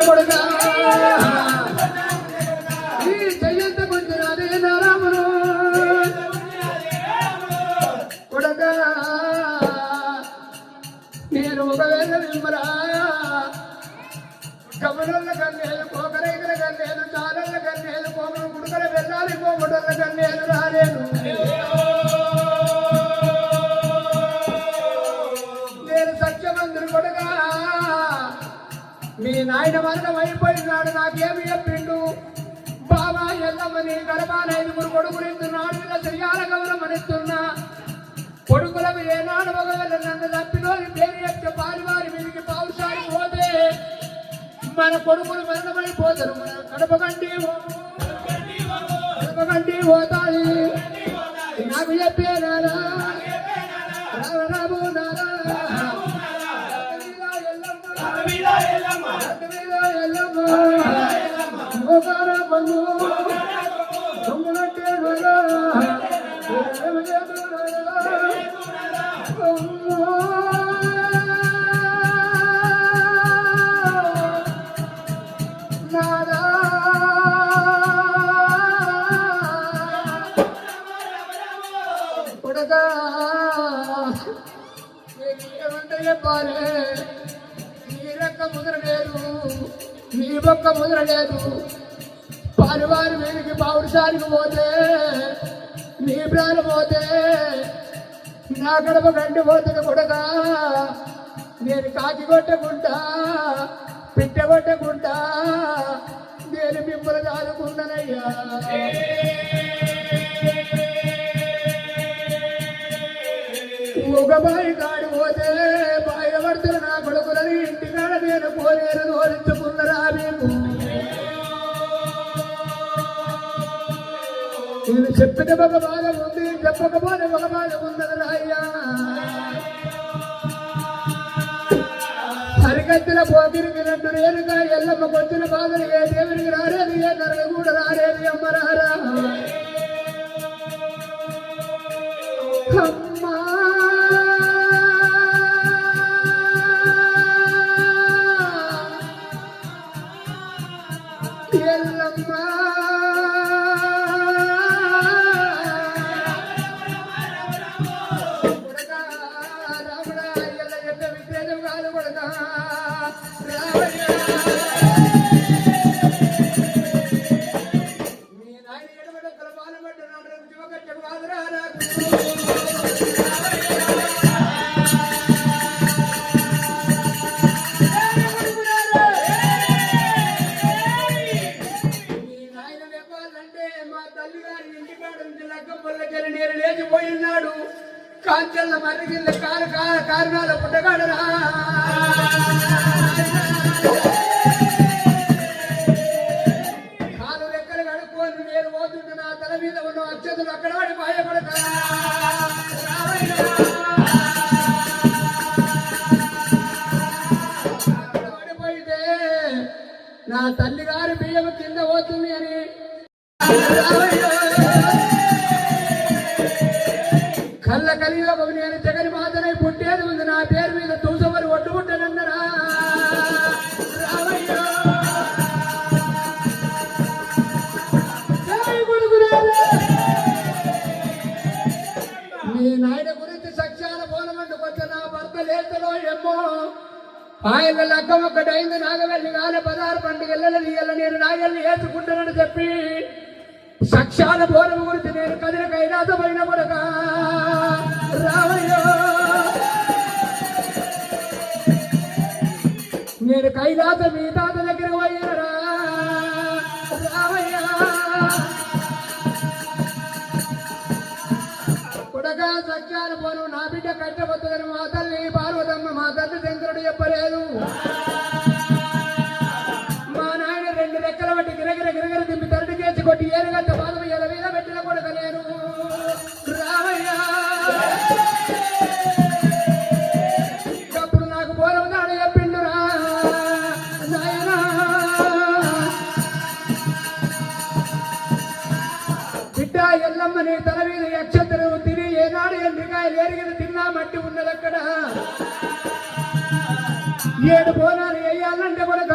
కొడుకా ఈ చెయ్యంత కొంచెం అదే రాముడు కొడుకా నేను ఒకవేళ విమ్మరా కమలల్ల కన్నేలు కోకరైకల కన్నేలు చాలల్ల కన్నేలు కోమలు గుడుకల వెళ్ళాలి కోమటల్ల కన్నేలు రాలేను నేను సత్యమంతుడు కొడుగా మీ నాయన మరణం అయిపోయినాడు నాకేమి చెప్పిండు బాబా ఎల్లమ్మని గర్భాన 5 కొడుకులు ఇస్తున్నాడు ఇలా శ్రీయాల గౌరవమనిస్తున్నా కొడుకులకు ఏనాడు ఒకవేళ నన్ను తప్పినోని పేరు చెప్తే పారివారి మీదికి పావుసారి పోతే మన కొడుకులు మరణమైపోతారు మన కడపకండి పోతాది నాకు చెప్పేనారా రామరాబు నారా బంధు ఏమంటే చెప్పాలి నీ రెక్క ముదరలేదు నీ బొక్క ముదరలేదు పారివారి మీదకి పౌరుషానికి పోతే నీ ప్రాణం పోతే నా గడప గండి పోతుంది కొడగా నేను కాకి కొట్టకుండా పిట్ట కొట్టకుండా నేను మిమ్మల్ని దాదుకున్నానయ్యా ఒక బాయి కాడి పోతే బాయిల పడుతున్న నా కొడుకులని ఇంటికాడ నేను పోలేరు తోలించుకున్నరా మేము నేను చెప్పిన ఒక బాధ ఉంది చెప్పకపోతే ఒక బాధ ఉన్నది అయ్యా హరికత్తుల పోకిరికి 2 ఏళ్ళుగా ఎల్లమ్మకు వచ్చిన బాధలు ఏ దేవుడికి రాలేదు ఏ నరక కూడా రాలేదు అమ్మరారా అమ్మా ఎల్లమ్మా నేను లేచిపోయినాడు కాంచెల్ల మర్రిగిల్ల కారణాల పుట్టగాడరా కాలు రెక్కలు కడుక్కొని నేను పోతుంటే నా తల మీద ఉన్న అక్షతలు అక్కడ వాడి భయపడతా పడిపోయితే నా తల్లి గారి బియ్యం కింద పోతుంది అని కళ్ళ కలియుగ నేను జగన్ మాతనై పుట్టేది ఉంది నా పేరు మీద తూసమని ఒడ్డుకుంటానన్నరా మీ నాయన గురించి సత్యాన పోనమంటూ కొంత నా భర్త లేతలో ఏమో ఆయన లగ్గం ఒక్కటైంది నాగవెల్లి కాలే 16 పండుగలలో నేను నాగల్ని వేసుకుంటానని చెప్పి సక్షాల బోరం గురించి నేను కదిన కైలాసమైన కొడగా రావయ్యో నేను కైలాస మీ తాత దగ్గర పోయినరా రావయ్యా కొడగా సత్యాల బోరం నా బిడ్డ కట్టబోతుందని మా తల్లి పార్వతమ్మ మా తల్లి శంకరుడు చెప్పలేదు మా నాయన 2 రెక్కల బట్టి గిరగిర దింపి తరటి చేసి కొట్టి ఏరుగంట బాధ ఎల మీద పెట్టిన కొడుక నేను రావయ్యా అప్పుడు నాకు బోరం దాడ చెప్పిండురా నాయనా బిడ్డ ఎల్లమ్మని తల మీద యక్షతలు తిని ఏనాడు ఎండ్రికాయలు ఎరిగిన తిన్నా మట్టి ఉన్నది అక్కడ 7 బోనాలు వేయాలంటే కొడుక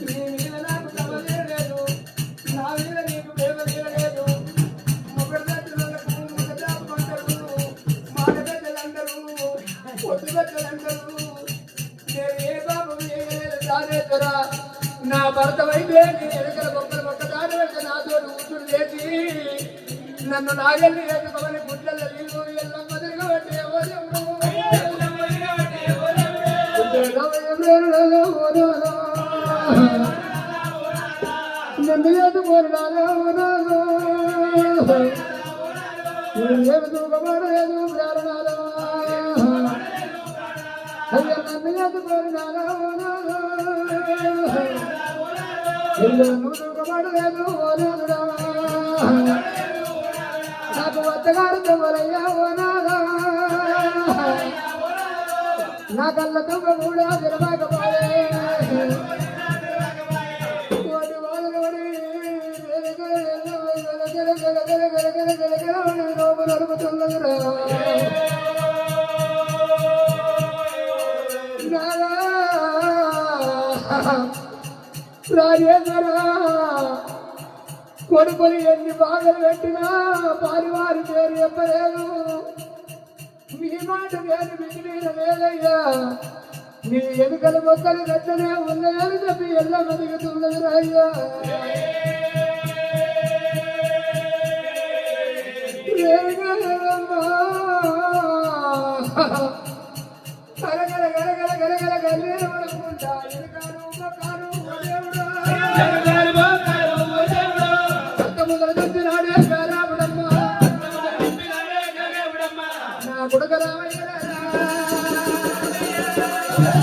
నీ మీద నాకు తమ తీరలేదు, నా మీద నీకు ప్రేమ తీరలేదు. మొగడు పెద్దలకు ముఖ జాపమంటారు, మాట పెద్దలంటారు, పొద్దు పెద్దలంటారు. నేను ఏ పాపం చేయలేదు దానేతరా. నా భర్త అయితే నీ ఎలుకల మొక్క దాని వెళ్తే నాతో కూతురు చేసి నన్ను నాగల్ని వేసుకోమని గుడ్లలో నీళ్ళు ఎల్లమ్మ తిరగబట్టే నన్ను ఎదుకోరునాలో ఏమి దూకబడలేదు ప్రాణాలు అయ్యా నన్ను ఎదుకోరునాలో నువ్వు దూకబడలేదు ఓనాదుడా నాకు వద్దగారు తవ్వలయ్యా ఓనాదా నా కళ్ళ తుమ్మ కూడా విరవకపోయే నడుపుతున్నదిరా రాజేశ్వరా కొడుకులు ఎన్ని బాధలు పెట్టినా పారివారి పేరు చెప్పలేదు. మీ మాట నేను మిగిలిన లేదయ్యా. నీ ఎన్నికల మొక్కలు గట్టనే ఉన్నాయని చెప్పి ఎల్లమ్మ దిగుతున్నది రాయ్యా. గలగల గలగల గలగల గల్లీలు పడుకుంటా